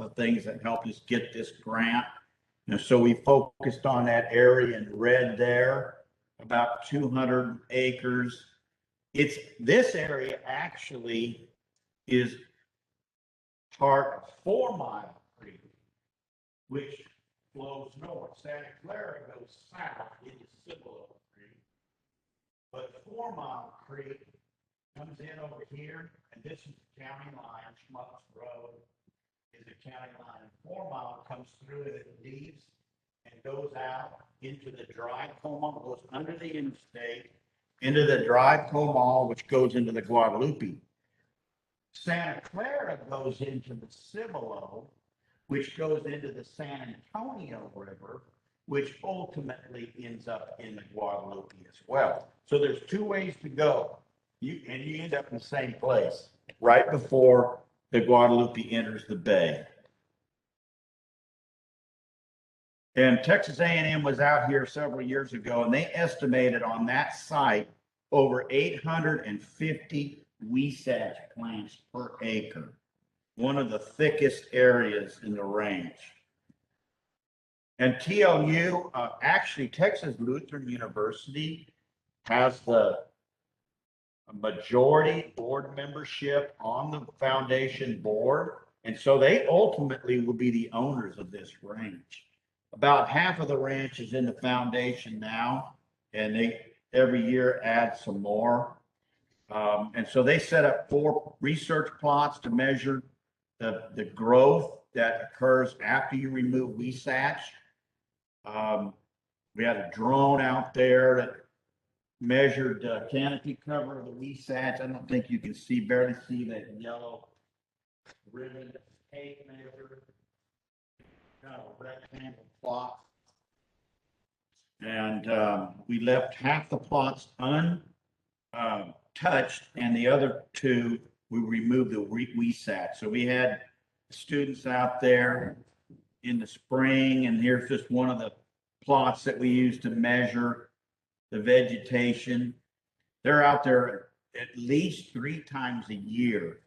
of the things that helped us get this grant. And so we focused on that area in red there, about 200 acres. This area actually is part of 4 Mile Creek, which flows north. Santa Clara goes south into Cibolo Creek, but 4 Mile Creek comes in over here, and this is the county line. Schmucks Road is the county line. 4 Mile comes through and it leaves and goes out into the dry Comal, goes under the interstate, into the dry Comal, which goes into the Guadalupe. Santa Clara goes into the Cibolo, which goes into the San Antonio River, which ultimately ends up in the Guadalupe as well. So there's 2 ways to go. You end up in the same place, right before the Guadalupe enters the bay. And Texas A&M was out here several years ago, and they estimated on that site over 850 Weisach plants per acre, one of the thickest areas in the range. And TLU, actually Texas Lutheran University has the majority board membership on the foundation board. And so they ultimately will be the owners of this ranch. About half of the ranch is in the foundation now, and they every year add some more. And so they set up 4 research plots to measure the growth that occurs after you remove Weisach. We had a drone out there that measured canopy cover of the Weisach. I don't think you can barely see that yellow ribbon tape measure. Kind of a rectangle plot. And we left half the plots untouched, and the other 2, we removed the Weisach. So we had students out there in the spring, and here's just one of the plots that we use to measure the vegetation. They're out there at least 3 times a year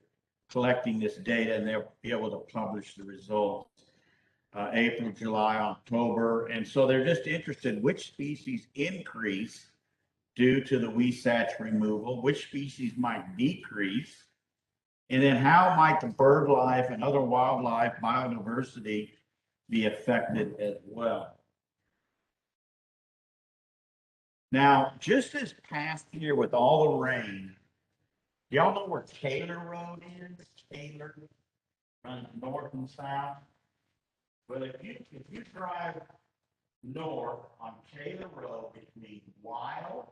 collecting this data, and they'll be able to publish the results April, July, October. And so they're just interested which species increase due to the Weisach removal, which species might decrease, and then how might the bird life and other wildlife biodiversity be affected as well. Now, just this past year with all the rain, y'all know where Taylor Road is? Taylor runs north and south. Well, if you drive north on Taylor Road between Wild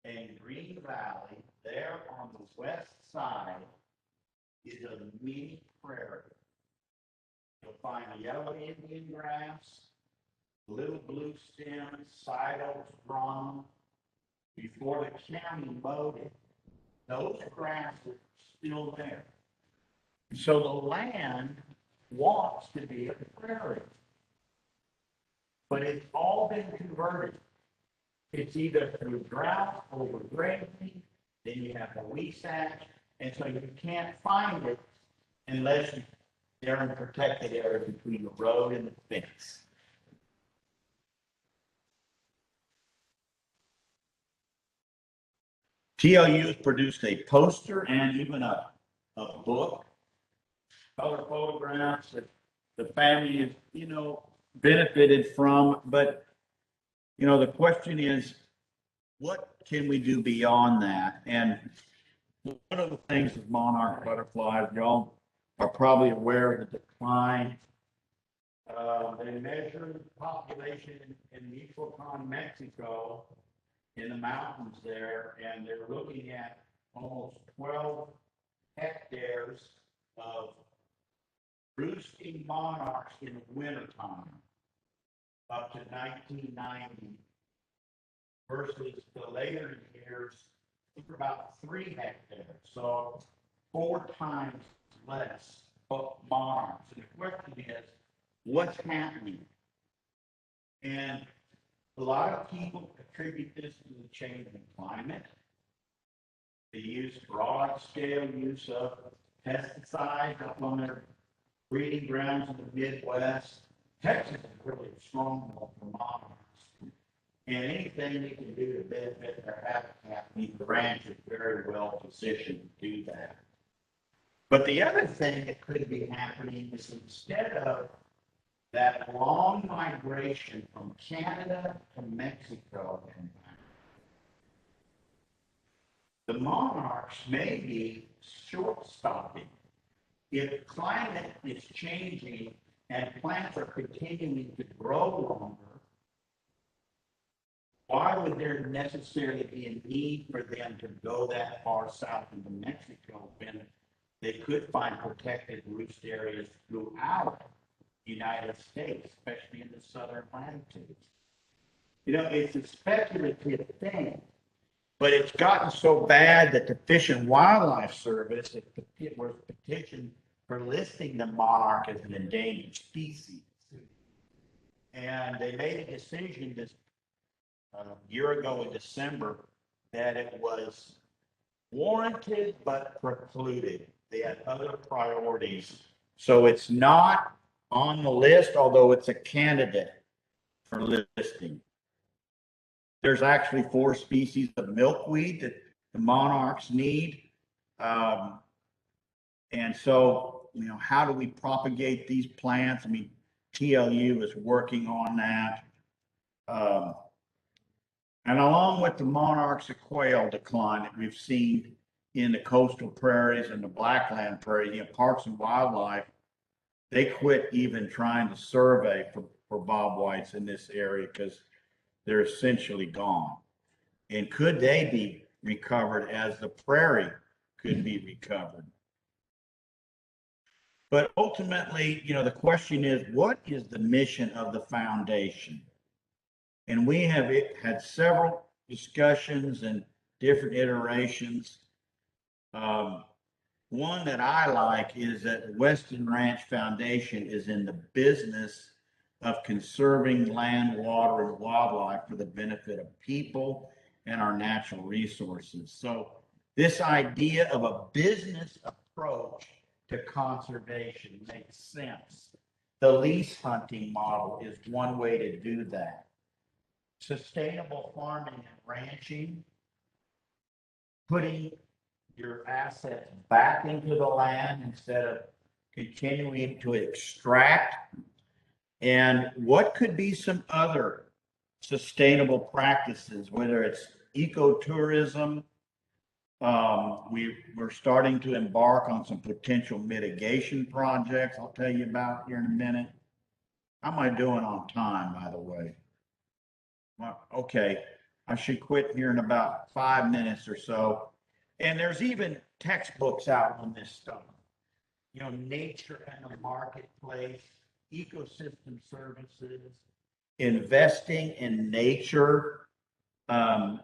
and Green Valley, there on the west side is a mini prairie. You'll find yellow Indian grass, little blue stems, side oaks grown. Before the county mowed it, those grasses are still there. So the land wants to be a prairie, but it's all been converted. It's either through drought, overgrazing, then you have the Weisach, and so you can't find it unless they're in a protected area between the road and the fence. TLU has produced a poster and even a book, color photographs that the family has, benefited from. But, the question is, what can we do beyond that? And one of the things with monarch butterflies, y'all are probably aware of the decline. They measured the population in Michoacan, Mexico, in the mountains there, and they're looking at almost 12 hectares of roosting monarchs in the wintertime up to 1990 versus the later years for about 3 hectares. So 4 times less monarchs. And the question is, what's happening? And a lot of people attribute this to the change in climate, the broad scale use of pesticides up on their breeding grounds in the Midwest. Texas is really a stronghold for monarchs. And anything you can do to benefit their habitat, the ranch is very well positioned to do that. But the other thing that could be happening is instead of that long migration from Canada to Mexico, the monarchs may be short-stopping. If climate is changing and plants are continuing to grow longer, why would there necessarily be a need for them to go that far south into Mexico when they could find protected roost areas throughout the United States, especially in the southern latitudes? You know, it's a speculative thing, but it's gotten so bad that the Fish and Wildlife Service was petitioned for listing the monarch as an endangered species. And they made a decision this year ago in December that it was warranted but precluded. They had other priorities. So it's not on the list, although it's a candidate for listing. There's actually 4 species of milkweed that the monarchs need. And so, you know, how do we propagate these plants? I mean, TLU is working on that. And along with the monarchs, the quail decline that we've seen in the coastal prairies and the blackland prairies, you know, Parks and Wildlife, they quit even trying to survey for bobwhites in this area because they're essentially gone. And could they be recovered as the prairie could be recovered? But ultimately, you know, the question is, what is the mission of the foundation? And we have had several discussions and different iterations. One that I like is that the Western Ranch Foundation is in the business of conserving land, water, and wildlife for the benefit of people and our natural resources. So this idea of a business approach to conservation makes sense. The lease hunting model is one way to do that. Sustainable farming and ranching, putting your assets back into the land instead of continuing to extract. And what could be some other sustainable practices, whether it's ecotourism? We're starting to embark on some potential mitigation projects I'll tell you about here in a minute. How am I doing on time, by the way? Well, okay, I should quit here in about 5 minutes or so. And there's even textbooks out on this stuff. You know, nature and the marketplace, ecosystem services, investing in nature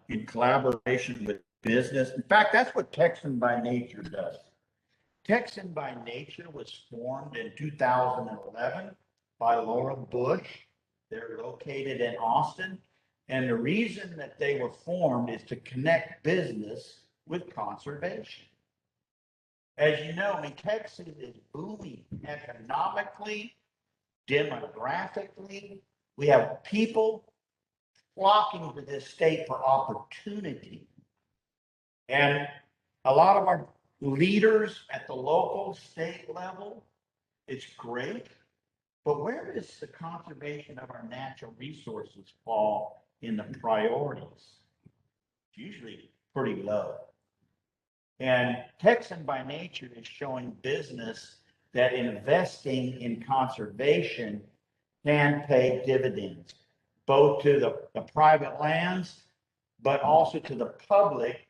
in collaboration with business. In fact, that's what Texan by Nature does. Texan by Nature was formed in 2011 by Laura Bush. They're located in Austin. And the reason that they were formed is to connect business with conservation. As you know, I mean, Texas is booming economically, demographically. We have people flocking to this state for opportunity. And a lot of our leaders at the local, state level, it's great. But where does the conservation of our natural resources fall in the priorities? It's usually pretty low. And Texan by Nature is showing business that investing in conservation can pay dividends, both to the private lands, but also to the public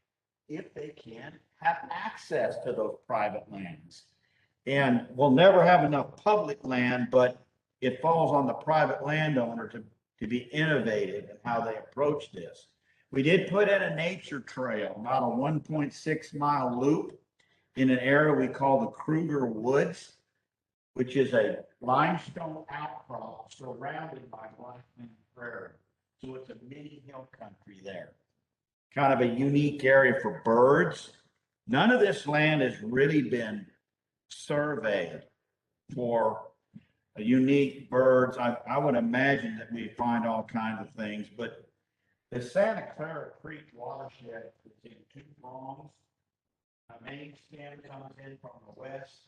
if they can have access to those private lands. And we'll never have enough public land, but it falls on the private landowner to be innovative in how they approach this. We did put in a nature trail, about a 1.6 mile loop in an area we call the Kruger Woods, which is a limestone outcrop surrounded by blackland prairie. So it's a mini hill country there. Kind of a unique area for birds. None of this land has really been surveyed. for unique birds. I would imagine that we find all kinds of things, but the Santa Clara Creek watershed is in two prongs. A main stem comes in from the west,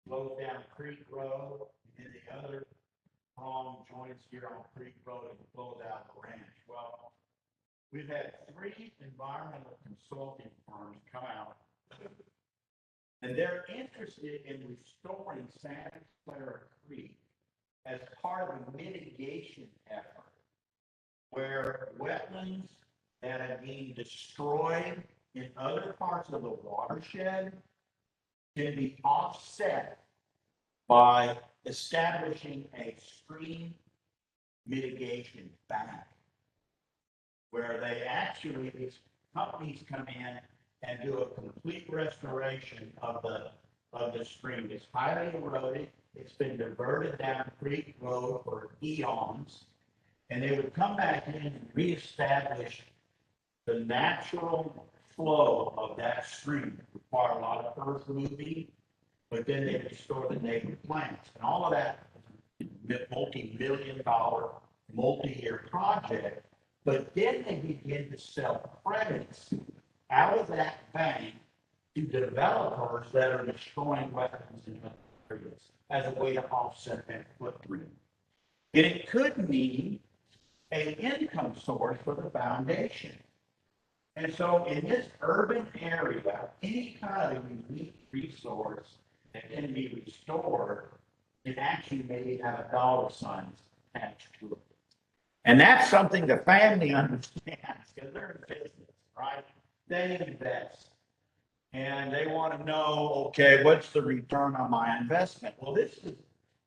flows down Creek Road, and then the other prong joins here on Creek Road and flows out the ranch. Well, we've had 3 environmental consulting firms come out, and they're interested in restoring Santa Clara Creek as part of a mitigation effort where wetlands that have been destroyed in other parts of the watershed can be offset by establishing a stream mitigation bank, where they actually, these companies come in and do a complete restoration of the stream. It's highly eroded. It's been diverted down Creek Road for eons, and they would come back in and reestablish the natural flow of that stream. It require a lot of earth moving, but then they restore the native plants, and all of that multi-million-dollar, multi-year project. But then they begin to sell credits out of that bank to developers that are destroying weapons in other areas as a way to offset that footprint. And it could mean an income source for the foundation. And so in this urban area, any kind of unique resource that can be restored, it actually may have a dollar sign attached to it. And that's something the family understands because they're in business, right? They invest. And they want to know, okay, what's the return on my investment? Well, this is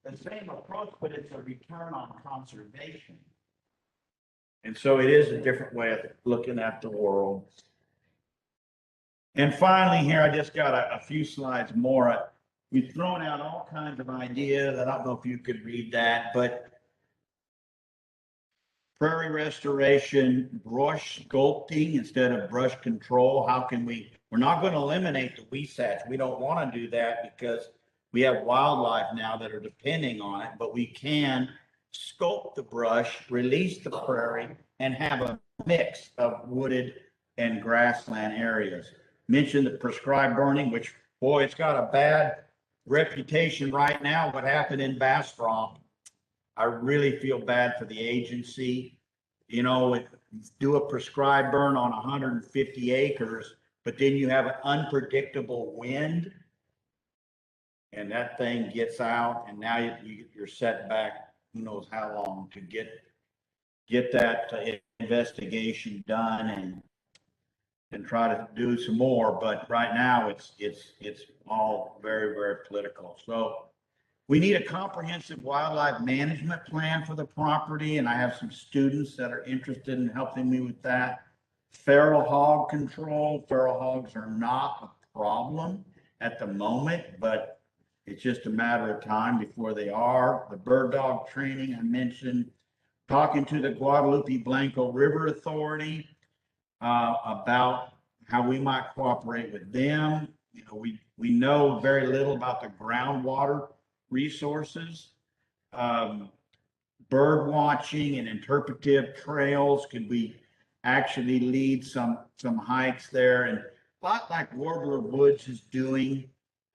the same approach, but it's a return on conservation. And so it is a different way of looking at the world. And finally, here, I just got a few slides more. We've thrown out all kinds of ideas. I don't know if you could read that, but prairie restoration, brush sculpting instead of brush control. How can we're not going to eliminate the weesats. We don't want to do that because we have wildlife now that are depending on it, but we can sculpt the brush, release the prairie, and have a mix of wooded and grassland areas. Mentioned the prescribed burning, which, boy, it's got a bad reputation right now. What happened in Bastrop, I really feel bad for the agency. You know, do a prescribed burn on 150 acres, but then you have an unpredictable wind, and that thing gets out, and now you're set back who knows how long to get that investigation done and try to do some more. But right now it's all very, very political. So we need a comprehensive wildlife management plan for the property, and I have some students that are interested in helping me with that. Feral hog control. Feral hogs are not a problem at the moment, but it's just a matter of time before they are. The bird dog training I mentioned. Talking to the Guadalupe Blanco River Authority about how we might cooperate with them. You know, we know very little about the groundwater resources. Bird watching and interpretive trails. Could we actually lead some hikes there? And a lot like Warbler Woods is doing.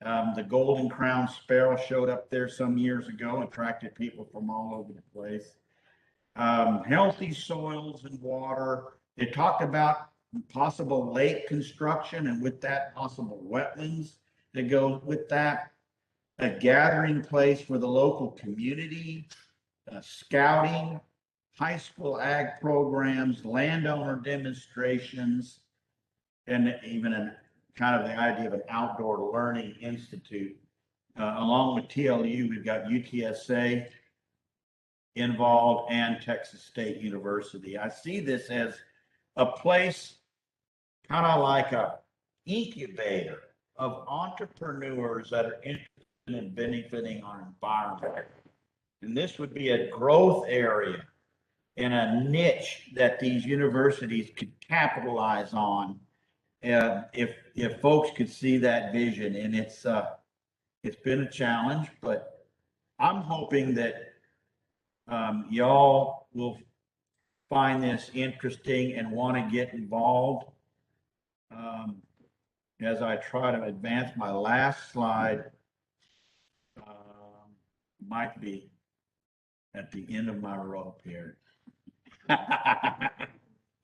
The golden crown sparrow showed up there some years ago, attracted people from all over the place. Healthy soils and water. They talked about possible lake construction, and with that, possible wetlands that go with that. A gathering place for the local community, scouting, high school ag programs, landowner demonstrations, and even kind of the idea of an outdoor learning institute. Along with TLU, we've got UTSA involved and Texas State University. I see this as a place kind of like a incubator of entrepreneurs that are interested in benefiting our environment. And this would be a growth area and a niche that these universities could capitalize on if folks could see that vision. And it's been a challenge, but hoping that y'all will find this interesting and want to get involved. As I try to advance my last slide, might be at the end of my rope here.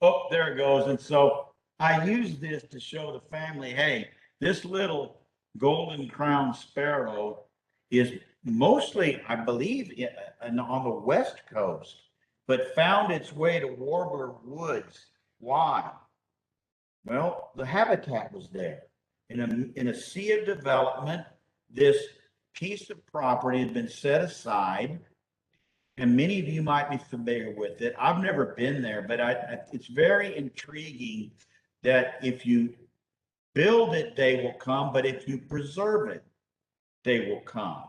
Oh, there it goes. And so I use this to show the family, hey, this little golden crowned sparrow is mostly, I believe, on the West Coast, but found its way to Warbler Woods. Why? Well, the habitat was there. In a sea of development, this piece of property had been set aside, and many of you might be familiar with it. I've never been there, but it's very intriguing that if you build it, they will come, but if you preserve it, they will come.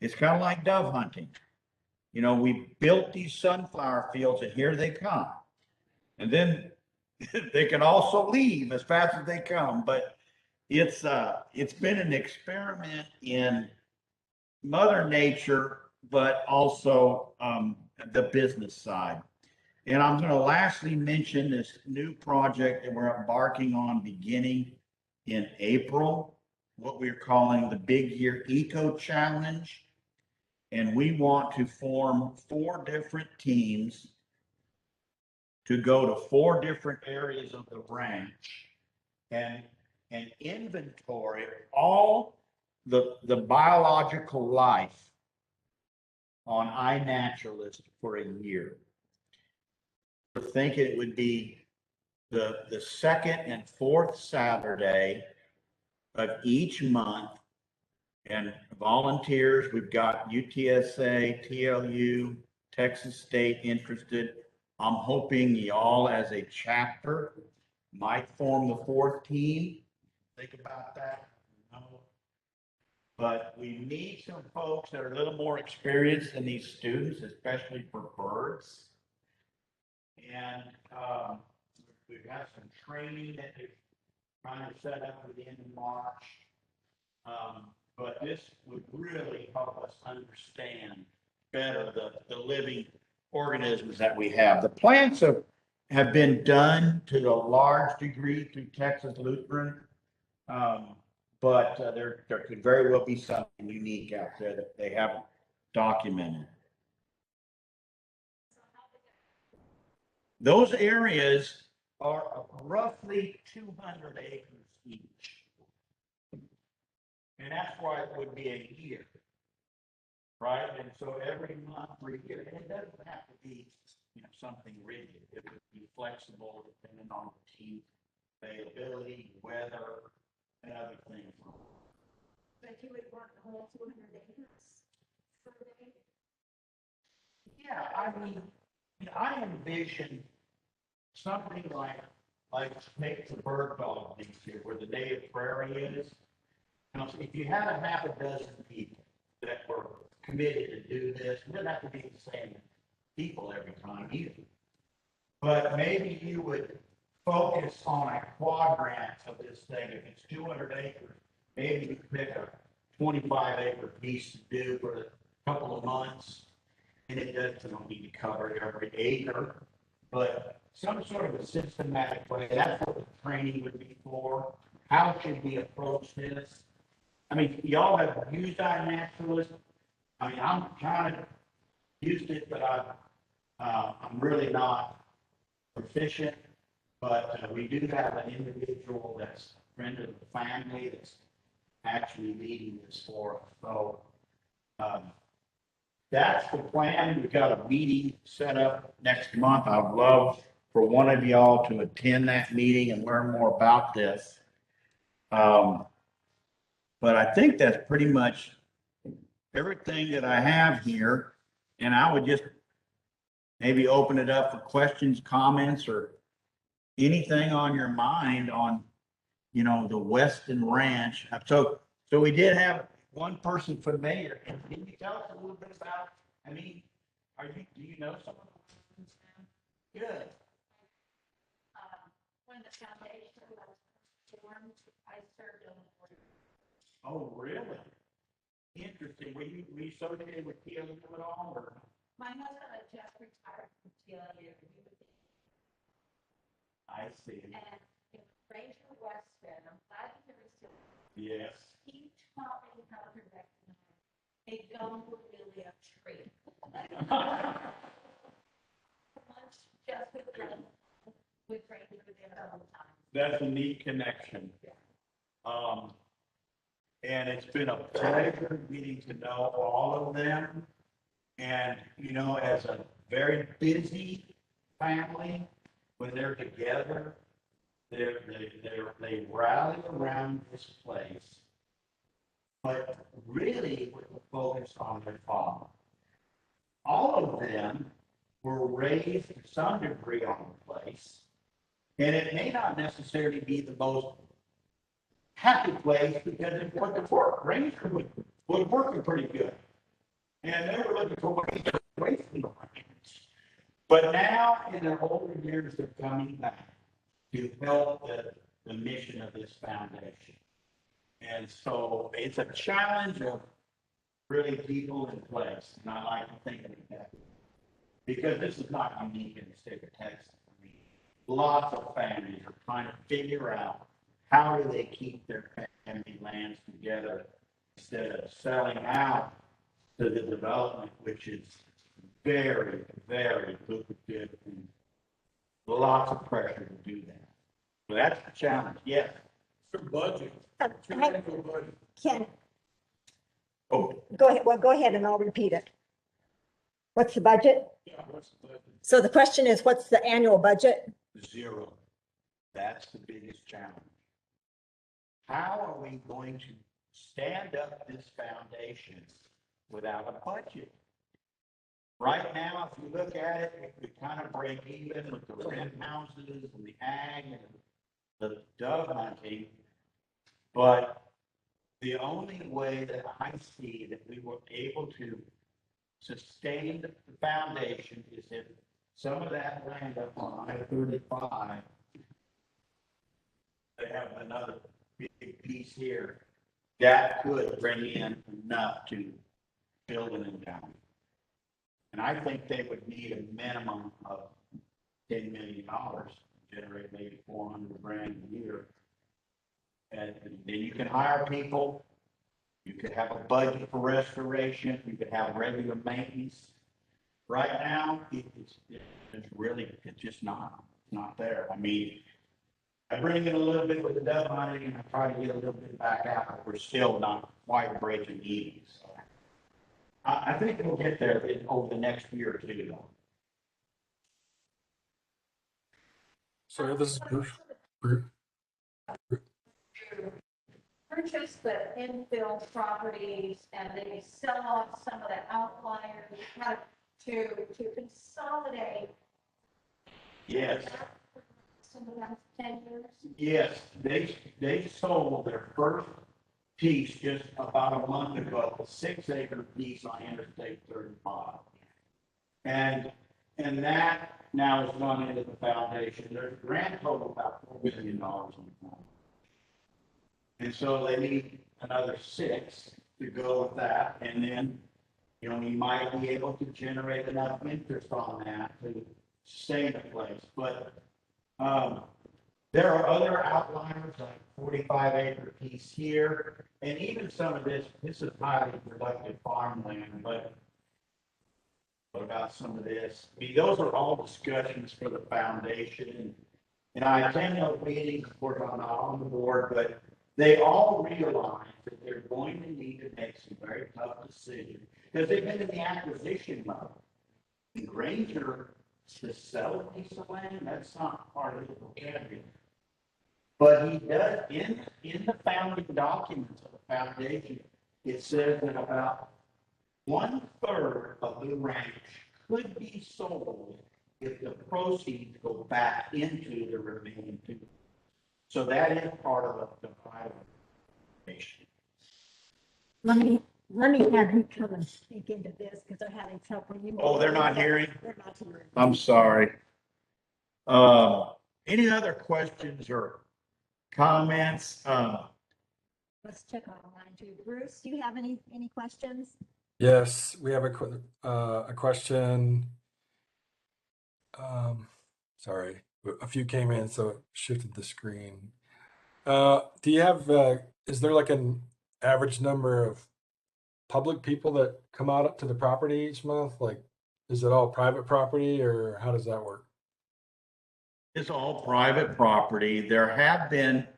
It's kind of like dove hunting. You know, we built these sunflower fields and here they come. And then they can also leave as fast as they come. But it's been an experiment in Mother Nature, but also the business side. And I'm going to lastly mention this new project that we're embarking on beginning in April, what we're calling the Big Year Eco Challenge. And we want to form 4 different teams to go to 4 different areas of the ranch and inventory all the biological life on iNaturalist for a year. We're thinking it would be the second and fourth Saturday of each month. And volunteers, we've got UTSA, TLU, Texas State interested. I'm hoping y'all as a chapter might form the 4th team. Think about that. No. But we need some folks that are a little more experienced than these students, especially for birds. And we've got some training that we're trying to set up at the end of March. But this would really help us understand better the living organisms that we have. The plants have been done to a large degree through Texas Lutheran, but there could very well be something unique out there that they haven't documented. Those areas are roughly 200 acres each. And that's why it would be a year, right? And so every month for a year, and it doesn't have to be, something rigid. It would be flexible depending on the team availability, weather, and other things. But you would work the whole 200 acres for a day? Yeah, I envision something like take the bird dog things here, where the native prairie is. Now, if you had a half a dozen people that were committed to do this, it doesn't have to be the same people every time either. But maybe you would focus on a quadrant of this thing. If it's 200 acres, maybe you pick a 25-acre piece to do for a couple of months. And it doesn't need to cover every acre, but some sort of a systematic way. That's what the training would be for. How should we approach this? I mean, y'all have used iNaturalist. I mean, I'm kind of used it, but I'm really not proficient. But we do have an individual that's a friend of the family that's actually leading this for us. So that's the plan. We've got a meeting set up next month. I'd love for one of y'all to attend that meeting and learn more about this. But I think that's pretty much everything that I have here. And I would just maybe open it up for questions, comments, or anything on your mind on, the Weston Ranch. So we did have one person familiar. Can you tell us a little bit about, do you know some of the Westons now? Good. When the foundation was formed, I served on the board. Oh, really? Interesting. Were you associated with TLU at all, or? My husband had just retired from TLU. I see. And in Ranger Western, I'm glad you were still. Yes. He taught me how to recognize a gumborelia tree. Lunch just with Ranger within a couple times. That's a neat connection. And it's been a pleasure getting to know all of them. And, you know, as a very busy family, when they're together, they rally around this place, but really with the focus on their father. All of them were raised to some degree on the place, and it may not necessarily be the most happy place because it wasn't work. Ranger was working pretty good, and they were looking for ways to away from the range. But now, in their older years, they're coming back to help the mission of this foundation. And so it's a challenge of really people in place, and I like to think of it that way. Because this is not unique in the state of Texas. I mean, lots of families are trying to figure out how do they keep their family lands together instead of selling out to the development, which is very, very lucrative and lots of pressure to do that. So that's the challenge, yes. For budget. Ken, Oh, go ahead, well, go ahead and I'll repeat it. What's the budget? Yeah, what's the budget? So the question is, what's the annual budget? zero. That's the biggest challenge. How are we going to stand up this foundation without a budget? Right now, if you look at it, we kind of break even with the rent houses and the ag and the dove hunting. But the only way that I see that we were able to sustain the foundation is if some of that land up on I-35, they have another big piece here, that could bring in enough to build an endowment. And I think they would need a minimum of $10 million, generate maybe 400 grand a year. And then you can hire people, you could have a budget for restoration, you could have regular maintenance. Right now, it's just not there. I mean, I bring in a little bit with the dove hunting and I try to get a little bit back out, but we're still not quite breaking even. So I think we'll get there over the next year or two, though. So this is Bruce. Purchase the infill properties and they sell off some of the outliers to consolidate. Yes, Some of them 10 years. yes, they sold their first piece just about a month ago, a 6-acre piece on Interstate 35. And that now has gone into the foundation. There's a grand total about $4 million in the fund. And so they need another 6 to go with that. And then, you know, you might be able to generate enough interest on that to sustain the place. But there are other outliers like 45-acre piece here. And even some of this is highly productive farmland, but what about some of this? I mean, those are all discussions for the foundation. And I attend those meetings, of course, I'm not on the board, but they all realize that they're going to need to make some very tough decisions because they've been in the acquisition mode. The Granger to sell a piece of land, that's not part of the vocabulary. But he does, in the founding documents of the foundation, it says that about 1/3 of the ranch could be sold if the proceeds go back into the remaining 2. So that is part of the private foundation. Let me have you come and speak into this because they're having trouble. Oh, they're not hearing? They're not hearing. I'm sorry. Any other questions or comments? Let's check online too. Bruce, do you have any questions? Yes, we have a question. Sorry, a few came in, so it shifted the screen. Do you have, is there like an average number of public people that come out to the property each month? Like, is it all private property or how does that work? It's all private property. There have been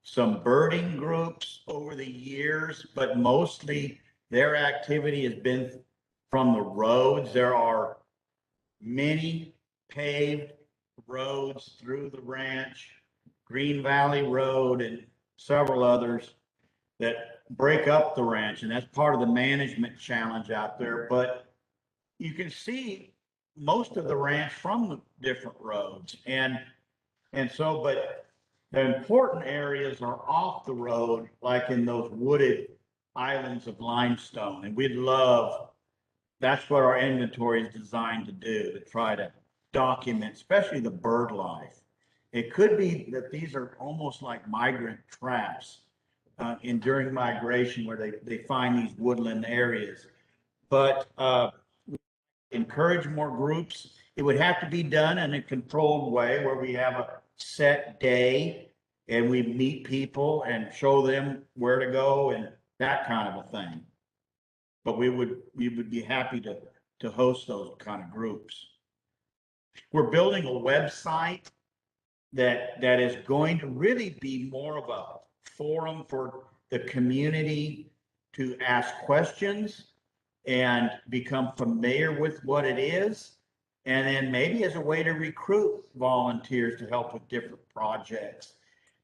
some birding groups over the years, but mostly their activity has been from the roads. There are many paved roads through the ranch, Green Valley Road and several others that break up the ranch. And that's part of the management challenge out there. But you can see most of the ranch from the different roads. And so, but the important areas are off the road, like in those wooded islands of limestone. And we'd love, that's what our inventory is designed to do, to try to document, especially the bird life. It could be that these are almost like migrant traps in during migration where they find these woodland areas. But encourage more groups. It would have to be done in a controlled way where we have a set day and we meet people and show them where to go and that kind of a thing. But we would be happy to host those kind of groups. We're building a website that is going to really be more of a forum for the community to ask questions and become familiar with what it is. And then maybe as a way to recruit volunteers to help with different projects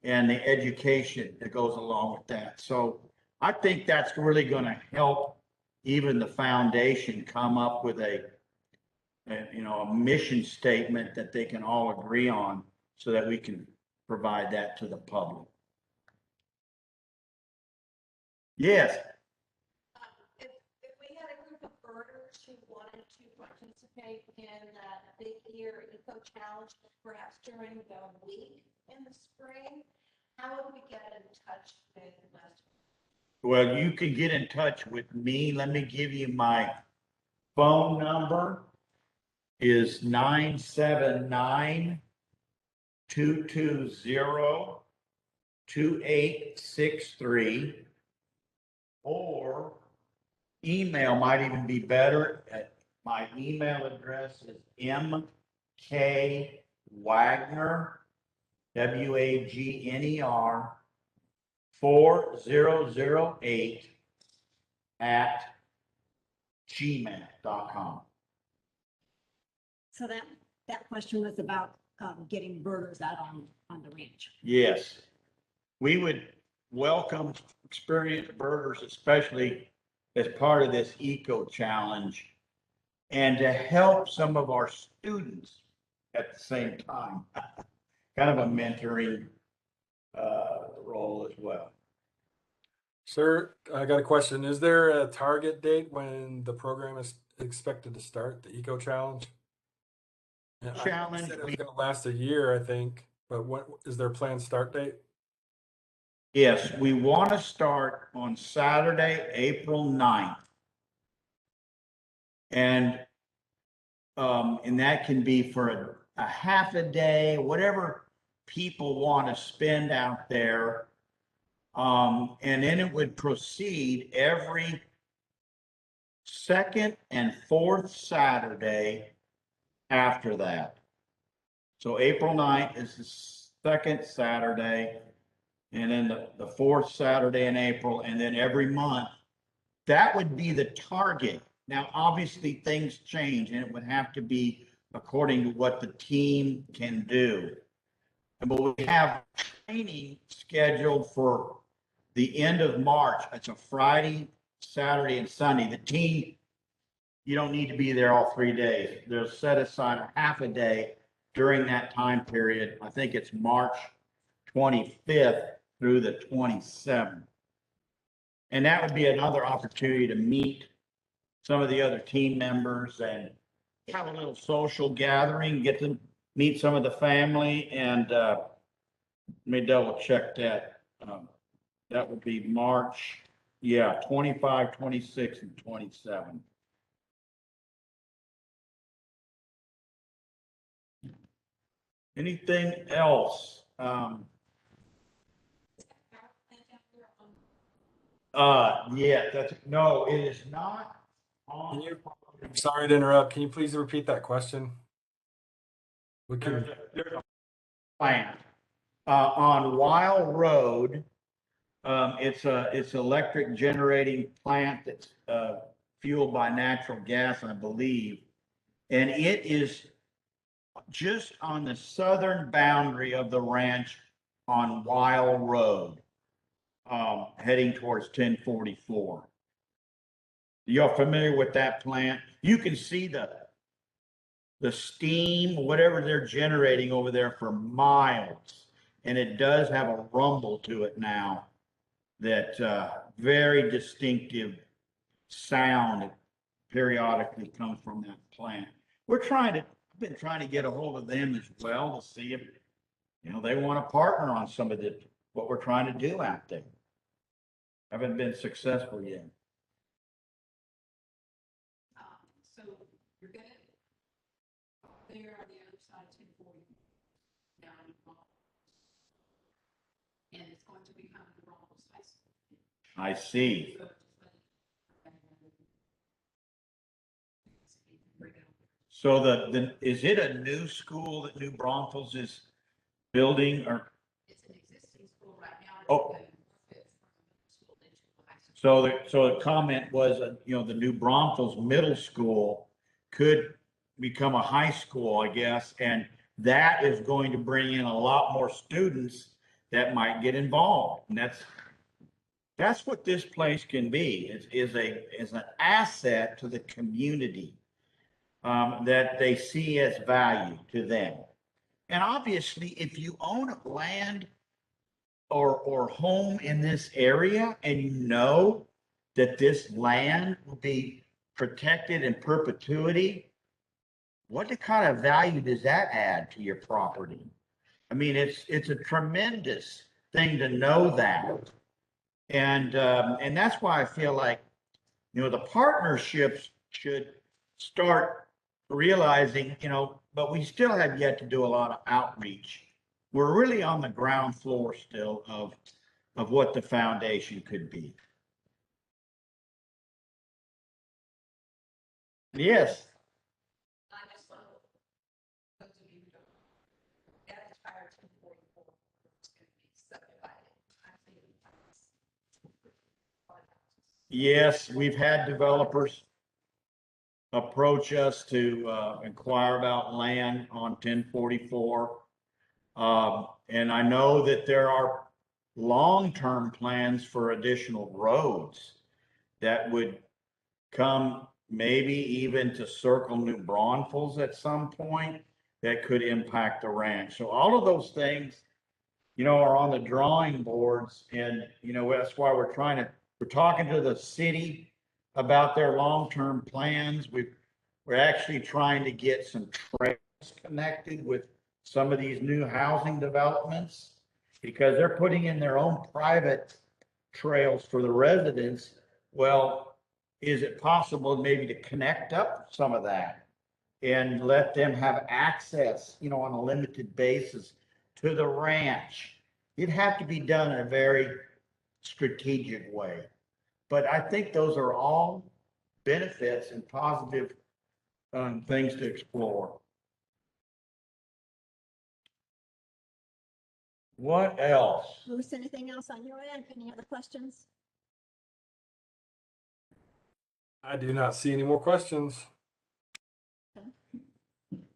and the education that goes along with that. So I think that's really going to help even the foundation come up with a mission statement that they can all agree on so that we can provide that to the public. Yes. If we had a group of birders who wanted to participate in that big year eco challenge, perhaps during the week in the spring, how would we get in touch with us? Well, you can get in touch with me. Let me give you my phone number is 979-220-2863, or email might even be better. My email address is mkwagner, WAGNER 4008 at gmail.com. So that question was about getting birders out on the ranch. Yes, we would welcome experienced birders, especially as part of this eco challenge, and to help some of our students at the same time. Kind of a mentoring role as well. Sir, I got a question. Is there a target date when the program is expected to start, the Eco Challenge? Yeah, Challenge, said it was going to last a year, I think, but what is their planned start date? Yes, we want to start on Saturday, April 9th. And that can be for a half a day, whatever people want to spend out there. And then it would proceed every second and fourth Saturday after that. So April 9th is the second Saturday, and then the fourth Saturday in April, and then every month. That would be the target. Now, obviously, things change, and it would have to be according to what the team can do. But we have training scheduled for the end of March. It's a Friday, Saturday, and Sunday. The team, you don't need to be there all 3 days. They'll set aside a half a day during that time period. I think it's March 25th through the 27th. And that would be another opportunity to meet some of the other team members and have a little social gathering, get to meet some of the family, and let me double check that. That would be March, yeah, 25, 26, and 27. Anything else? Yeah, no, it is not on. I'm sorry to interrupt. Can you please repeat that question? We can, There's a plant, on Wild Road. It's electric generating plant that's, fueled by natural gas, I believe. And it is just on the southern boundary of the ranch on Wild Road, heading towards 1044. You're familiar with that plant? You can see the steam, whatever they're generating over there for miles. And it does have a rumble to it now that, very distinctive sound periodically comes from that plant. I've been trying to get a hold of them as well to see if, they want to partner on some of what we're trying to do out there. Haven't been successful yet. So you're good? There on the other side, 1040, down in Bronx. And it's going to become the Bronx High School. I see. So is it a new school that New Braunfels is building, or? It's an existing school right now. Oh. So the comment was, the New Braunfels Middle School could become a high school, I guess, and that is going to bring in a lot more students that might get involved. And that's what this place can be, is an asset to the community, that they see as value to them. And obviously, if you own land or home in this area, and you know that this land will be protected in perpetuity, what kind of value does that add to your property? I mean, it's a tremendous thing to know that. And that's why I feel like, the partnerships should start realizing, but we still have yet to do a lot of outreach. We're really on the ground floor still of what the foundation could be. Yes. I just want to that expires in 44. It's going to be subdivided. I think Yes, we've had developers approach us to inquire about land on 1044. And I know that there are long-term plans for additional roads that would come maybe even to circle New Braunfels at some point that could impact the ranch. So all of those things, are on the drawing boards, and, that's why we're talking to the city about their long-term plans. We're actually trying to get some trails connected with some of these new housing developments, because they're putting in their own private trails for the residents. Well, is it possible maybe to connect up some of that and let them have access, on a limited basis to the ranch? It'd have to be done in a very strategic way. But I think those are all benefits and positive, things to explore. What else? Bruce, anything else on your end? Any other questions? I do not see any more questions.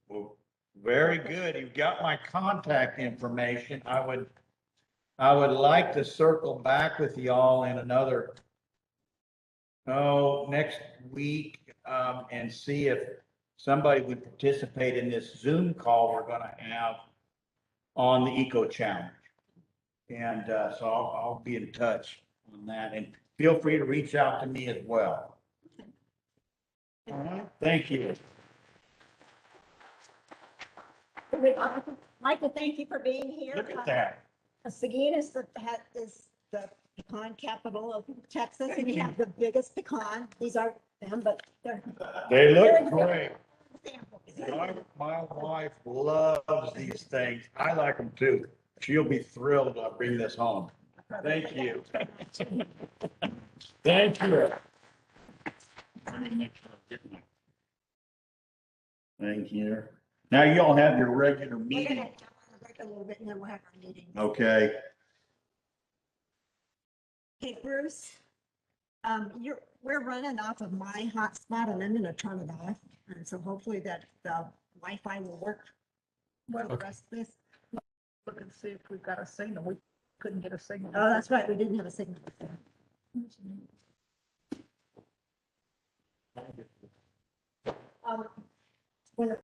Well, very good. You've got my contact information. I would like to circle back with y'all in next week, and see if somebody would participate in this Zoom call we're gonna have on the Eco Challenge. And, so I'll be in touch on that, and feel free to reach out to me as well. All right, thank you. Michael, thank you for being here. Look at that. Seguin is the pecan capital of Texas, and you have the biggest pecan. These aren't them, but they're. They they're look great. examples. My wife loves these things. I like them too. She'll be thrilled to bring this home. Thank you. Thank you. Thank you. Now you all have your regular We're meeting. gonna break a little bit and then we'll have our meeting. Okay. Hey, Bruce, we're running off of my hotspot and I'm gonna turn it off. And so hopefully that the Wi-Fi will work for the Okay. rest of this. Look and see if we've got a signal. We couldn't get a signal. Oh, that's right. We didn't have a signal. When